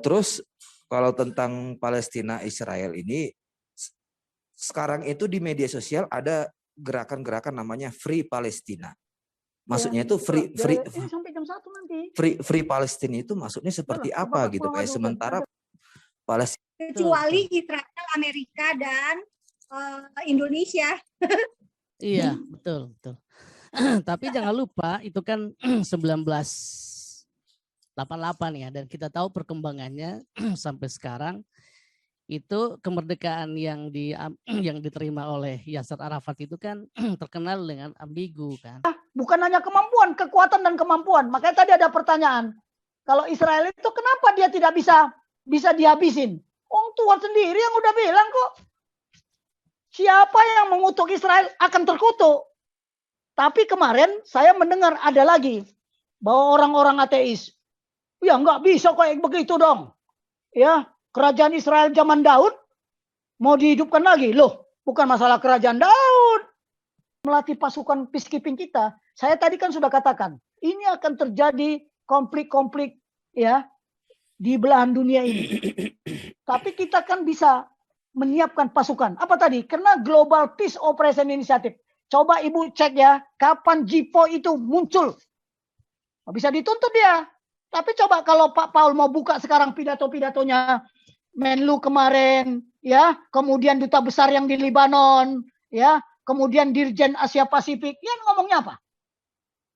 Terus kalau tentang Palestina Israel ini sekarang itu di media sosial ada gerakan-gerakan namanya Free Palestina. Maksudnya itu ini sampai jam 1 nanti. Free Palestina itu maksudnya seperti apa gitu kayak sementara Palestina kecuali Israel, Amerika dan Indonesia. Iya, betul. Tapi jangan lupa itu kan 1988 ya, dan kita tahu perkembangannya sampai sekarang itu kemerdekaan yang diterima oleh Yasser Arafat itu kan terkenal dengan ambigu kan. Bukan hanya kemampuan, kekuatan dan kemampuan. Makanya tadi ada pertanyaan. Kalau Israel itu kenapa dia tidak bisa dihabisin? Tuhan sendiri yang udah bilang kok. Siapa yang mengutuk Israel akan terkutuk. Tapi kemarin saya mendengar ada lagi bahwa orang-orang ateis, ya nggak bisa kayak begitu dong. Ya, kerajaan Israel zaman Daud mau dihidupkan lagi. Loh, bukan masalah kerajaan Daud. Melatih pasukan peacekeeping kita. Saya tadi kan sudah katakan, ini akan terjadi konflik-konflik ya di belahan dunia ini. Tapi kita kan bisa menyiapkan pasukan. Apa tadi? Karena Global Peace Operation Initiative. Coba Ibu cek ya, kapan JIPO itu muncul. Bisa dituntut dia. Tapi coba kalau Pak Paul mau buka sekarang pidato-pidatonya Menlu kemarin, ya, kemudian duta besar yang di Libanon, ya, kemudian Dirjen Asia Pasifik, ya ngomongnya apa?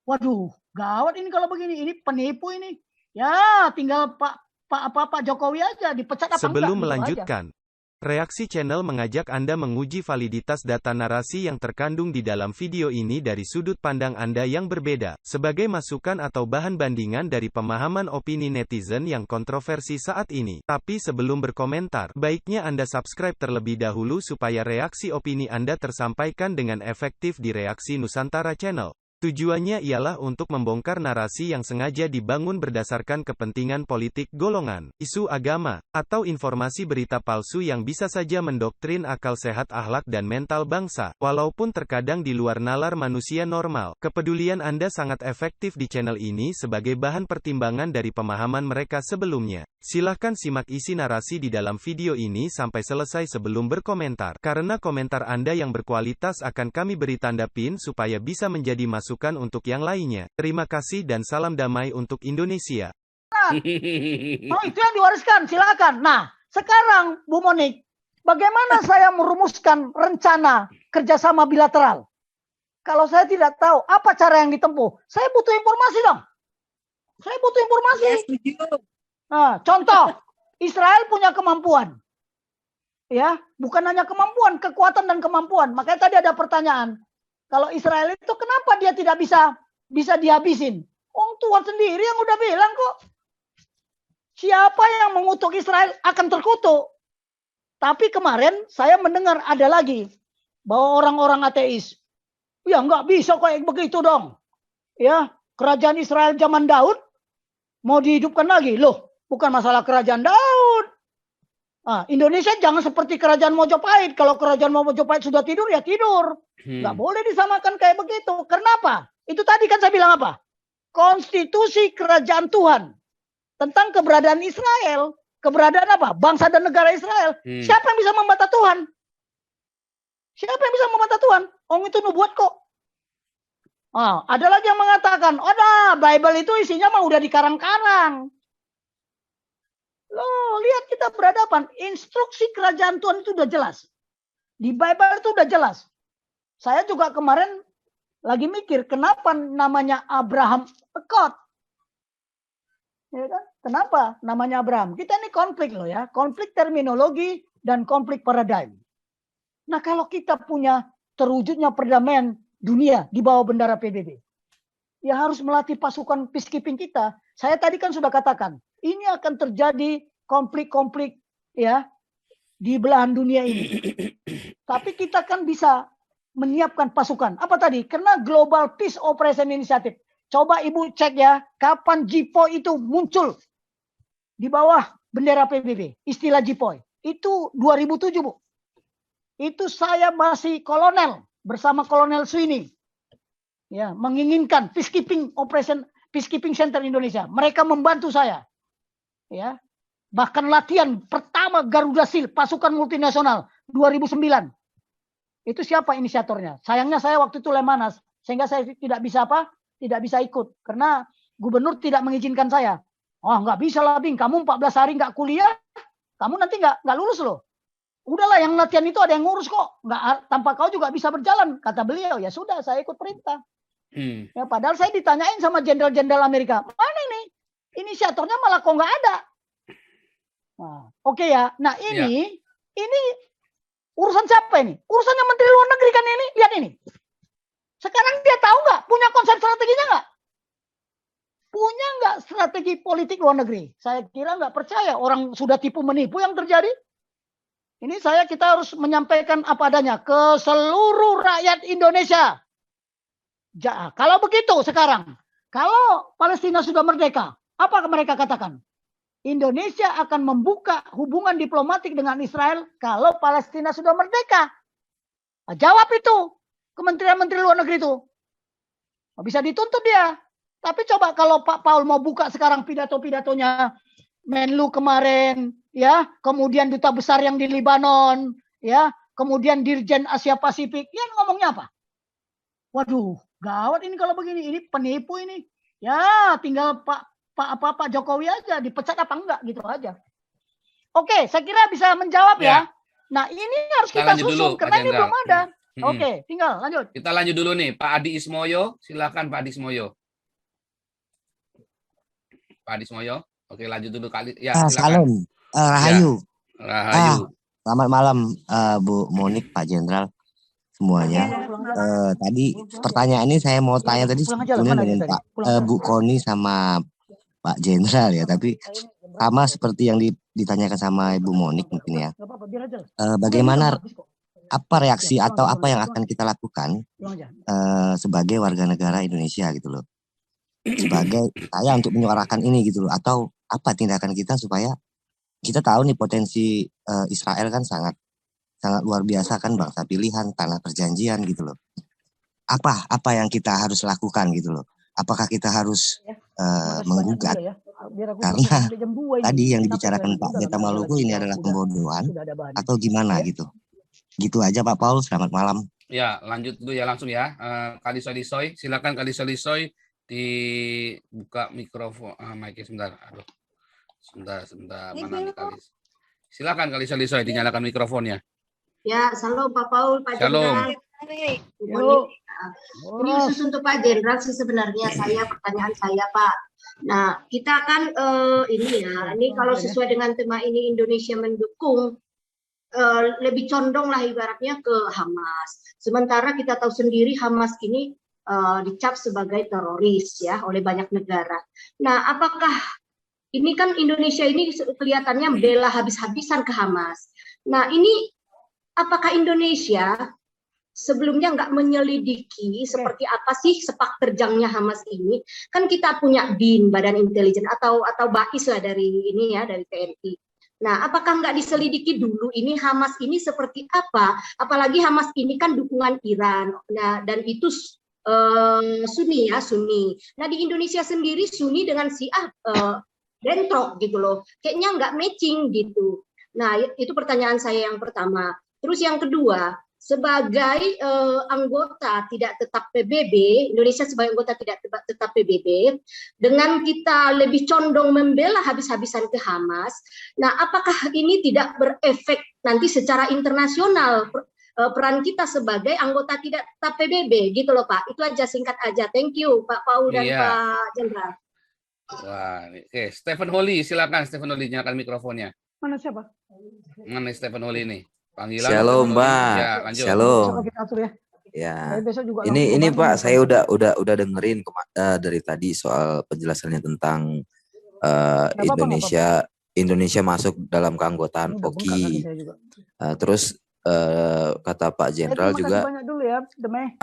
Waduh, gawat ini kalau begini, ini penipu ini. Ya, tinggal Pak Jokowi aja dipecat apa enggak. Sebelum melanjutkan, reaksi channel mengajak Anda menguji validitas data narasi yang terkandung di dalam video ini dari sudut pandang Anda yang berbeda, sebagai masukan atau bahan bandingan dari pemahaman opini netizen yang kontroversi saat ini. Tapi sebelum berkomentar, baiknya Anda subscribe terlebih dahulu supaya reaksi opini Anda tersampaikan dengan efektif di Reaksi Nusantara Channel. Tujuannya ialah untuk membongkar narasi yang sengaja dibangun berdasarkan kepentingan politik golongan, isu agama, atau informasi berita palsu yang bisa saja mendoktrin akal sehat akhlak dan mental bangsa, walaupun terkadang di luar nalar manusia normal. Kepedulian Anda sangat efektif di channel ini sebagai bahan pertimbangan dari pemahaman mereka sebelumnya. Silahkan simak isi narasi di dalam video ini sampai selesai sebelum berkomentar, karena komentar Anda yang berkualitas akan kami beri tanda pin supaya bisa menjadi masukan untuk yang lainnya. Terima kasih dan salam damai untuk Indonesia. Oh, itu yang diwariskan, silakan. Nah, sekarang Bu Monik, bagaimana saya merumuskan rencana kerjasama bilateral? Kalau saya tidak tahu apa cara yang ditempuh, saya butuh informasi dong. Saya butuh informasi. Ya, setuju. Nah, contoh, Israel punya kemampuan. Ya, bukan hanya kemampuan, kekuatan dan kemampuan. Makanya tadi ada pertanyaan. Kalau Israel itu kenapa dia tidak bisa dihabisin? Tuhan sendiri yang udah bilang kok. Siapa yang mengutuk Israel akan terkutuk. Tapi kemarin saya mendengar ada lagi bahwa orang-orang ateis, ya nggak bisa kayak begitu dong. Ya, kerajaan Israel zaman Daud mau dihidupkan lagi. Loh, bukan masalah kerajaan Daud. Indonesia jangan seperti kerajaan Mojopahit. Kalau kerajaan Mojopahit sudah tidur, ya tidur. Nggak boleh disamakan kayak begitu. Kenapa? Itu tadi kan saya bilang apa? Konstitusi kerajaan Tuhan. Tentang keberadaan Israel. Keberadaan apa? Bangsa dan negara Israel. Siapa yang bisa membantah Tuhan? Siapa yang bisa membantah Tuhan? Itu nubuat kok. Ada lagi yang mengatakan, Bible itu isinya mah udah dikarang-karang. Loh, lihat kita berhadapan. Instruksi kerajaan Tuhan itu udah jelas. Di Bible itu udah jelas. Saya juga kemarin lagi mikir, kenapa namanya Abraham Accord? Ya kan? Kenapa namanya Abraham? Kita ini konflik loh ya. Konflik terminologi dan konflik paradigm. Nah, kalau kita punya terwujudnya perdamaian dunia di bawah bendera PBB, ya harus melatih pasukan peacekeeping kita. Saya tadi kan sudah katakan, ini akan terjadi konflik-konflik ya di belahan dunia ini. Tapi kita kan bisa menyiapkan pasukan. Apa tadi? Karena Global Peace Operation Initiative. Coba Ibu cek ya, kapan JIPO itu muncul di bawah bendera PBB. Istilah JIPO. Itu 2007, Bu. Itu saya masih kolonel bersama Kolonel Sweeney. Ya, menginginkan peacekeeping operation, peacekeeping center Indonesia. Mereka membantu saya. ya. Bahkan latihan pertama Garuda Shield pasukan multinasional 2009. Itu siapa inisiatornya? Sayangnya saya waktu itu Lemanas, sehingga saya tidak bisa tidak bisa ikut karena gubernur tidak mengizinkan saya. Oh, nggak bisa lah, Bing, kamu 14 hari nggak kuliah, kamu nanti nggak lulus loh. Udahlah, yang latihan itu ada yang ngurus kok, nggak, tanpa kau juga bisa berjalan, kata beliau. Ya sudah, saya ikut perintah. Ya, padahal saya ditanyain sama jenderal-jenderal Amerika, mana ini? Inisiatornya malah kok nggak ada. Nah, oke ya. Nah ini urusan siapa ini? Urusannya Menteri Luar Negeri kan ini. Lihat ini. Sekarang dia tahu nggak? Punya konsep strateginya nggak? Punya nggak strategi politik luar negeri? Saya kira nggak percaya. Orang sudah tipu menipu yang terjadi. Ini kita harus menyampaikan apa adanya ke seluruh rakyat Indonesia. Kalau begitu sekarang, kalau Palestina sudah merdeka, apa mereka katakan? Indonesia akan membuka hubungan diplomatik dengan Israel kalau Palestina sudah merdeka. Nah, jawab itu Kementerian Menteri Luar Negeri itu. Nah, bisa dituntut dia. Tapi coba kalau Pak Paul mau buka sekarang pidato-pidatonya Menlu kemarin, ya, kemudian duta besar yang di Libanon, ya, kemudian Dirjen Asia Pasifik, ya ngomongnya apa? Waduh, gawat ini kalau begini, ini penipu ini. Ya, tinggal Pak Jokowi aja dipecat apa enggak gitu aja. Oke, saya kira bisa menjawab ya. Nah, ini harus kita susun karena ini belum ada. Oke, tinggal lanjut. Kita lanjut dulu nih, Pak Adi Ismoyo. Silakan Pak Adi Ismoyo. Pak Adi Ismoyo. Oke, lanjut dulu kali. Ya, silakan. Salam, Rahayu. Ya, Rahayu. Selamat malam, Bu Monik, Pak Jenderal, semuanya. Tadi pertanyaan ini saya mau tanya tadi sebetulnya dengan Pak Bu Koni sama Pak Jenderal ya, tapi sama seperti yang ditanyakan sama Ibu Monik mungkin ya. Bagaimana apa reaksi atau apa yang akan kita lakukan sebagai warga negara Indonesia gitu loh, sebagai saya untuk menyuarakan ini gitu loh, atau apa tindakan kita supaya kita tahu nih potensi Israel kan sangat luar biasa kan, bangsa pilihan, tanah perjanjian gitu loh. Apa yang kita harus lakukan gitu loh? Apakah kita harus menggugat? Karena tadi yang dibicarakan Pak Beta Maluku ini adalah pembodohan atau gimana gitu? Gitu aja Pak Paul. Selamat malam. Ya, lanjut dulu ya langsung ya. Kali Solisoy, silakan Kali Solisoy dibuka mikrofon. Mic-nya sebentar. Aduh. Sebentar. Mana nih Kali? Silakan Kali Solisoy dinyalakan mikrofonnya. Ya, salam Pak Paul, Pak Shalom. Jenderal. Ini khusus untuk Pak Jenderal sih sebenarnya pertanyaan saya Pak. Nah, kita kan ini kalau sesuai dengan tema ini Indonesia mendukung lebih condong lah ibaratnya ke Hamas. Sementara kita tahu sendiri Hamas ini dicap sebagai teroris ya oleh banyak negara. Nah, apakah ini kan Indonesia ini kelihatannya bela habis-habisan ke Hamas. Nah, ini apakah Indonesia sebelumnya nggak menyelidiki seperti apa sih sepak terjangnya Hamas ini? Kan kita punya BIN, Badan Intelijen atau BAIS lah dari ini ya, dari TNI. Nah, apakah nggak diselidiki dulu ini Hamas ini seperti apa? Apalagi Hamas ini kan dukungan Iran. Nah, dan itu Sunni ya, Sunni. Nah, di Indonesia sendiri Sunni dengan Syiah bentrok gitu loh. Kayaknya nggak matching gitu. Nah, itu pertanyaan saya yang pertama. Terus yang kedua, sebagai anggota tidak tetap PBB, Indonesia sebagai anggota tidak tetap PBB, dengan kita lebih condong membela habis-habisan ke Hamas, nah apakah ini tidak berefek nanti secara internasional peran kita sebagai anggota tidak tetap PBB gitu loh Pak? Itu aja, singkat aja. Thank you Pak Paul dan Pak Jenderal. Wah, oke. Stephen Holly, silakan Stephen Holly nyalakan mikrofonnya. Mana siapa? Mana Stephen Holly nih? Panggilan. Shalom, Mbak. Ya, lanjut. Shalom. Ya. Ini Pak, saya udah dengerin dari tadi soal penjelasannya tentang Indonesia masuk dalam keanggotaan POKI. Terus kata Pak Jenderal juga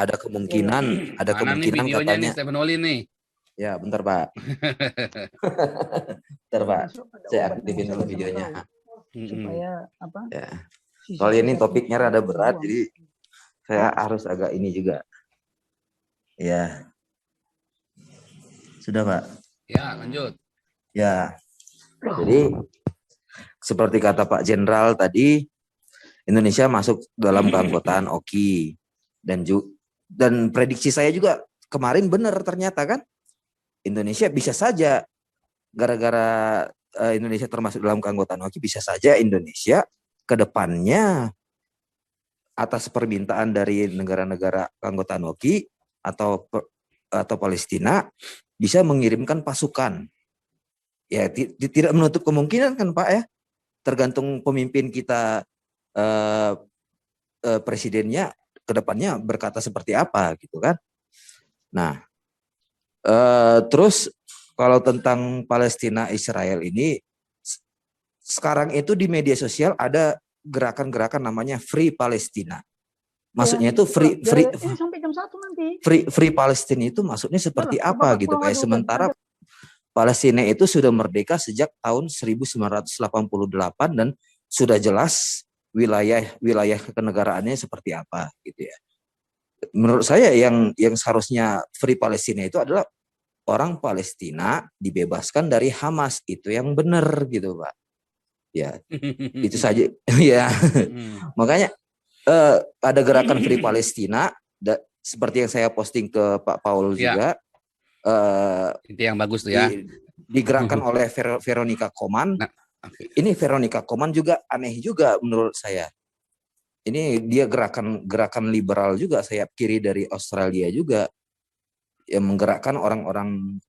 ada kemungkinan katanya. Stephen Holly nih. Ya, bentar Pak. Bentar Pak. Saya aktifin dulu videonya. Supaya apa? Ya. Soalnya ini topiknya rada berat, jadi saya harus agak ini juga. Ya. Sudah, Pak? Ya, lanjut. Ya. Jadi seperti kata Pak Jenderal tadi, Indonesia masuk dalam keanggotaan OKI dan prediksi saya juga kemarin benar ternyata kan Indonesia bisa saja gara-gara Indonesia termasuk dalam keanggotaan OKI bisa saja Indonesia ke depannya atas permintaan dari negara-negara keanggotaan OKI atau Palestina bisa mengirimkan pasukan. Ya tidak menutup kemungkinan kan Pak ya, tergantung pemimpin kita presidennya ke depannya berkata seperti apa gitu kan. Nah, terus kalau tentang Palestina Israel ini sekarang itu di media sosial ada gerakan-gerakan namanya Free Palestina. Maksudnya itu free sampai jam 1 nanti. Free Palestina itu maksudnya seperti apa gitu Pak? Sementara Palestina itu sudah merdeka sejak tahun 1988 dan sudah jelas wilayah kenegaraannya seperti apa gitu ya. Menurut saya yang seharusnya Free Palestina itu adalah orang Palestina dibebaskan dari Hamas, itu yang benar gitu Pak. Ya, itu saja ya. Makanya ada gerakan Free Palestina seperti yang saya posting ke Pak Paul juga. Itu yang bagus tuh ya. Digerakkan oleh Veronica Koman. Nah, okay. Ini Veronica Koman juga aneh juga menurut saya. Ini dia gerakan liberal juga, sayap kiri dari Australia juga, yang menggerakkan orang-orang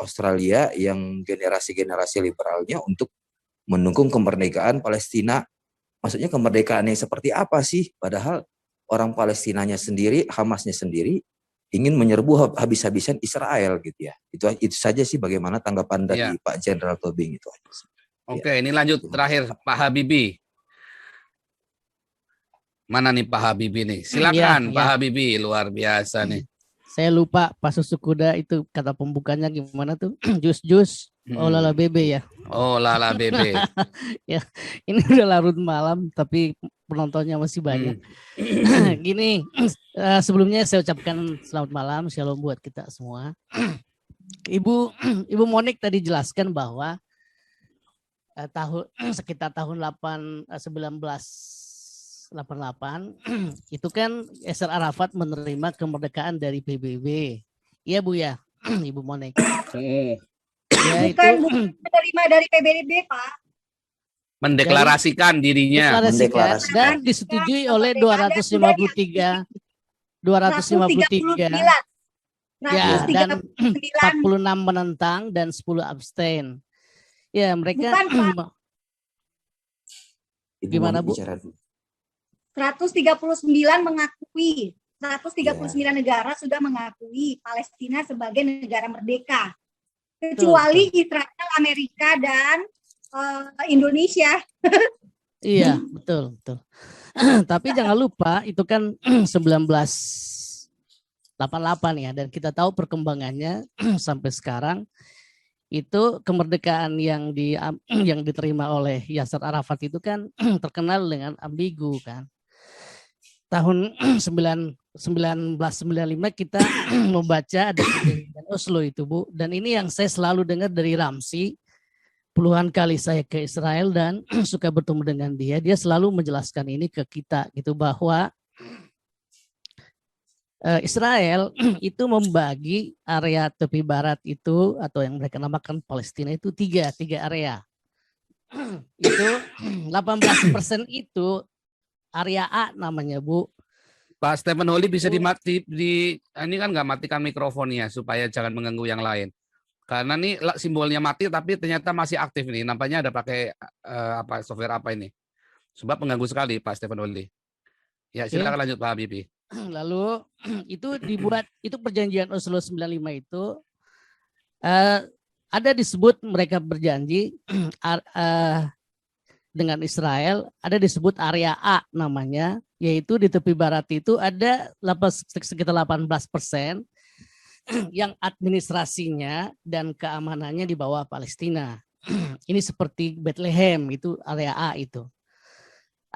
Australia yang generasi-generasi liberalnya untuk mendukung kemerdekaan Palestina. Maksudnya kemerdekaannya seperti apa sih? Padahal orang Palestinanya sendiri, Hamasnya sendiri ingin menyerbu habis-habisan Israel gitu ya. Itu saja sih bagaimana tanggapan dari Pak Jenderal Tobing itu. Oke, ini lanjut terakhir Pak Habibie. Mana nih Pak Habibie nih? Silakan Pak Habibie, luar biasa nih. Saya lupa Pak Susu Kuda itu kata pembukanya gimana tuh? Jus oh lala bebe ya. Oh lala bebe. Ya, ini udah larut malam tapi penontonnya masih banyak. Gini, sebelumnya saya ucapkan selamat malam, shalom buat kita semua. Ibu Monik tadi jelaskan bahwa sekitar tahun 1988 itu kan Yasser Arafat menerima kemerdekaan dari PBB. Iya Bu ya, Ibu Monik. Ya, bukan menerima dari PBB Pak. Mendeklarasikan dirinya. Dan disetujui oleh 253. Ya, dan 46 menentang dan 10 abstain. Ya, mereka bukan, gimana Bu? 139 mengakui, 139 negara sudah mengakui Palestina sebagai negara merdeka. Kecuali Israel, Amerika, dan Indonesia. Iya, betul. Tapi jangan lupa itu kan 1988 ya, dan kita tahu perkembangannya sampai sekarang itu kemerdekaan yang diterima oleh Yasser Arafat itu kan terkenal dengan ambigu kan. Tahun 1995 kita membaca ada perjanjian Oslo itu Bu, dan ini yang saya selalu dengar dari Ramsi. Puluhan kali saya ke Israel dan suka bertemu dengan dia selalu menjelaskan ini ke kita gitu, bahwa Israel itu membagi area tepi barat itu atau yang mereka namakan Palestina itu tiga area. Itu 18% itu area A namanya Bu. Pak Stephen Holly bisa dimati ini kan nggak matikan mikrofonnya supaya jangan mengganggu yang lain. Karena nih simbolnya mati tapi ternyata masih aktif nih. Nampaknya ada pakai software apa ini? Sebab mengganggu sekali Pak Stephen Holly. Ya silakan lanjut Pak Habibie. Lalu itu dibuat, itu perjanjian Oslo 95 itu ada disebut mereka berjanji dengan Israel, ada disebut area A namanya, yaitu di tepi barat itu ada sekitar 18% yang administrasinya dan keamanannya di bawah Palestina. Ini seperti Bethlehem, itu area A itu.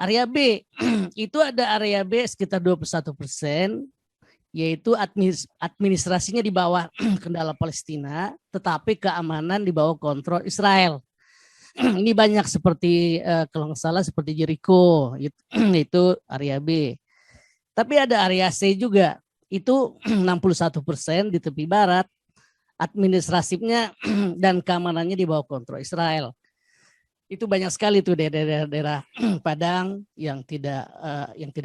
Area B itu ada area B sekitar 21%, yaitu administrasinya di bawah kendala Palestina, tetapi keamanan di bawah kontrol Israel. ini banyak seperti kalau nggak salah seperti Jericho itu area B. Tapi ada area C juga, itu 61% di tepi barat, administratifnya dan keamanannya di bawah kontrol Israel. Itu banyak sekali tuh daerah-daerah Padang yang tidak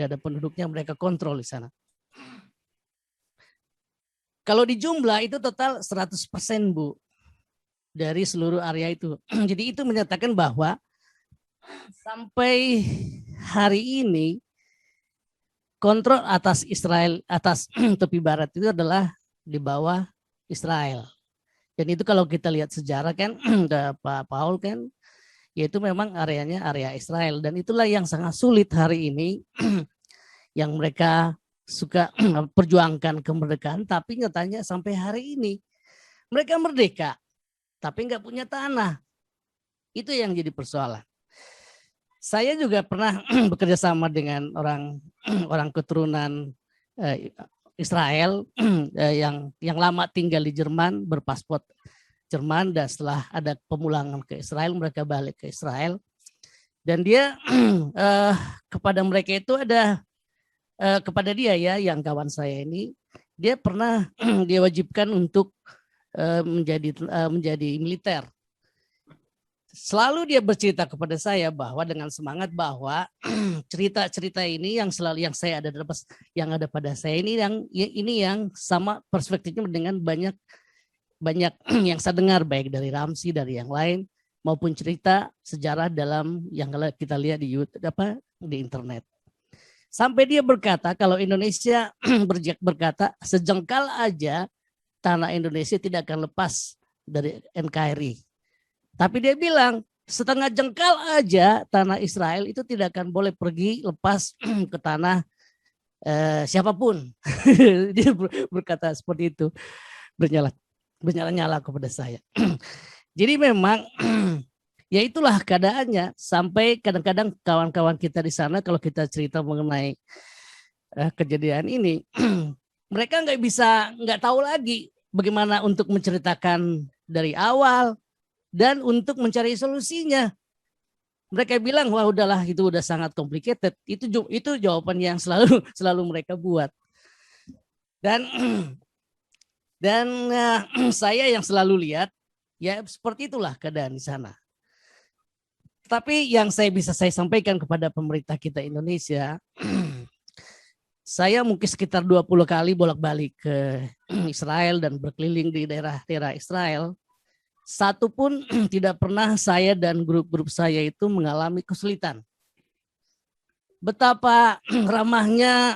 ada penduduknya, mereka kontrol di sana. Kalau di jumlah itu total 100%, Bu, dari seluruh area itu. Jadi itu menyatakan bahwa sampai hari ini kontrol atas Israel, atas tepi barat itu adalah di bawah Israel. Dan itu kalau kita lihat sejarah kan, Pak Paul kan, yaitu memang areanya area Israel. Dan itulah yang sangat sulit hari ini, yang mereka suka perjuangkan kemerdekaan, tapi nyatanya sampai hari ini mereka merdeka, tapi nggak punya tanah. Itu yang jadi persoalan. Saya juga pernah bekerja sama dengan orang keturunan Israel yang lama tinggal di Jerman, berpaspor Jerman, dan setelah ada pemulangan ke Israel, mereka balik ke Israel. Dan dia kepada mereka itu ada kepada dia ya, yang kawan saya ini, dia pernah diwajibkan untuk menjadi militer. Selalu dia bercerita kepada saya bahwa dengan semangat bahwa cerita-cerita ini yang saya ada yang ada pada saya ini yang sama perspektifnya dengan banyak yang saya dengar, baik dari Ramsi, dari yang lain, maupun cerita sejarah dalam yang kita lihat di YouTube di internet. Sampai dia berkata kalau Indonesia berkata sejengkal aja tanah Indonesia tidak akan lepas dari NKRI. Tapi dia bilang setengah jengkal aja tanah Israel itu tidak akan boleh pergi lepas ke tanah siapapun. Dia berkata seperti itu, bernyala-nyala kepada saya. Jadi memang ya itulah keadaannya, sampai kadang-kadang kawan-kawan kita di sana kalau kita cerita mengenai kejadian ini, mereka nggak tahu lagi bagaimana untuk menceritakan dari awal dan untuk mencari solusinya. Mereka bilang wah udahlah itu udah sangat complicated. Itu jawaban yang selalu mereka buat. Dan saya yang selalu lihat ya seperti itulah keadaan di sana. Tapi yang saya sampaikan kepada pemerintah kita Indonesia, saya mungkin sekitar 20 kali bolak-balik ke Israel dan berkeliling di daerah-daerah Israel. Satu pun tidak pernah saya dan grup-grup saya itu mengalami kesulitan. Betapa ramahnya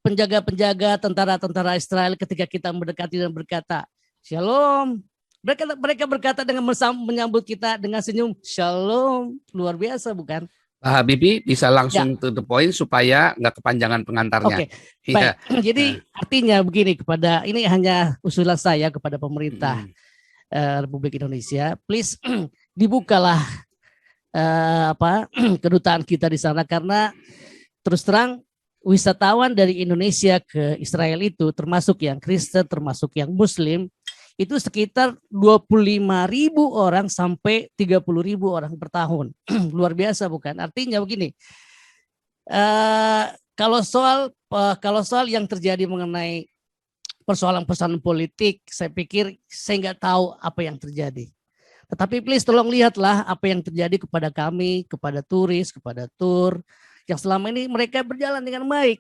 penjaga-penjaga tentara-tentara Israel ketika kita mendekati dan berkata, Shalom. Mereka berkata dengan menyambut kita dengan senyum, Shalom. Luar biasa bukan? Pak Habibie bisa langsung to the point supaya nggak kepanjangan pengantarnya. Oke, baik. Jadi artinya begini, ini hanya usulan saya kepada pemerintah Republik Indonesia, please dibukalah kedutaan kita di sana, karena terus terang wisatawan dari Indonesia ke Israel itu termasuk yang Kristen, termasuk yang Muslim, itu sekitar 25.000 orang sampai 30.000 orang per tahun. Luar biasa bukan? Artinya begini, kalau soal yang terjadi mengenai persoalan-persoalan politik, saya pikir saya nggak tahu apa yang terjadi. Tetapi please tolong lihatlah apa yang terjadi kepada kami, kepada turis, kepada tur, yang selama ini mereka berjalan dengan baik.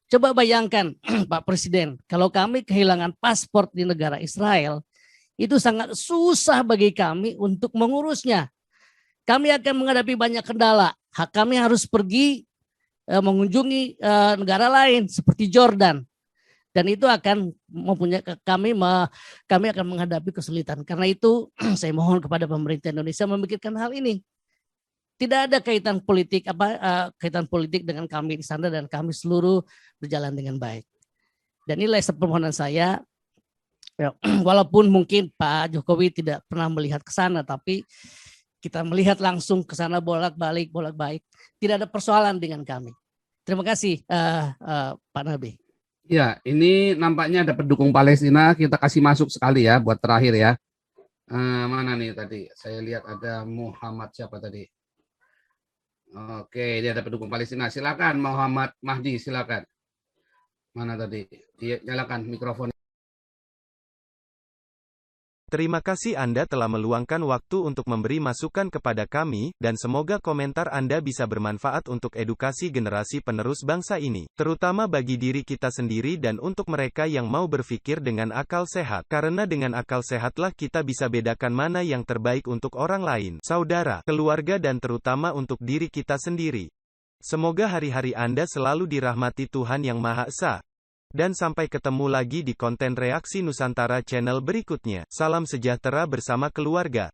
Coba bayangkan Pak Presiden, kalau kami kehilangan paspor di negara Israel, itu sangat susah bagi kami untuk mengurusnya. Kami akan menghadapi banyak kendala. Kami harus pergi mengunjungi negara lain seperti Jordan. Dan itu akan kami akan menghadapi kesulitan. Karena itu saya mohon kepada pemerintah Indonesia memikirkan hal ini. Tidak ada kaitan politik dengan kami di sana, dan kami seluruh berjalan dengan baik. Dan inilah permohonan saya. Walaupun mungkin Pak Jokowi tidak pernah melihat ke sana, tapi kita melihat langsung ke sana bolak-balik. Tidak ada persoalan dengan kami. Terima kasih Pak Nabi. Ya, ini nampaknya ada pendukung Palestina, kita kasih masuk sekali ya buat terakhir ya. Mana nih tadi? Saya lihat ada Muhammad siapa tadi? Oke, dia ada pendukung Palestina. Silakan Muhammad Mahdi, silakan. Mana tadi? Dia nyalakan mikrofon. Terima kasih Anda telah meluangkan waktu untuk memberi masukan kepada kami, dan semoga komentar Anda bisa bermanfaat untuk edukasi generasi penerus bangsa ini, terutama bagi diri kita sendiri dan untuk mereka yang mau berpikir dengan akal sehat. Karena dengan akal sehatlah kita bisa bedakan mana yang terbaik untuk orang lain, saudara, keluarga dan terutama untuk diri kita sendiri. Semoga hari-hari Anda selalu dirahmati Tuhan Yang Maha Esa. Dan sampai ketemu lagi di konten Reaksi Nusantara channel berikutnya. Salam sejahtera bersama keluarga.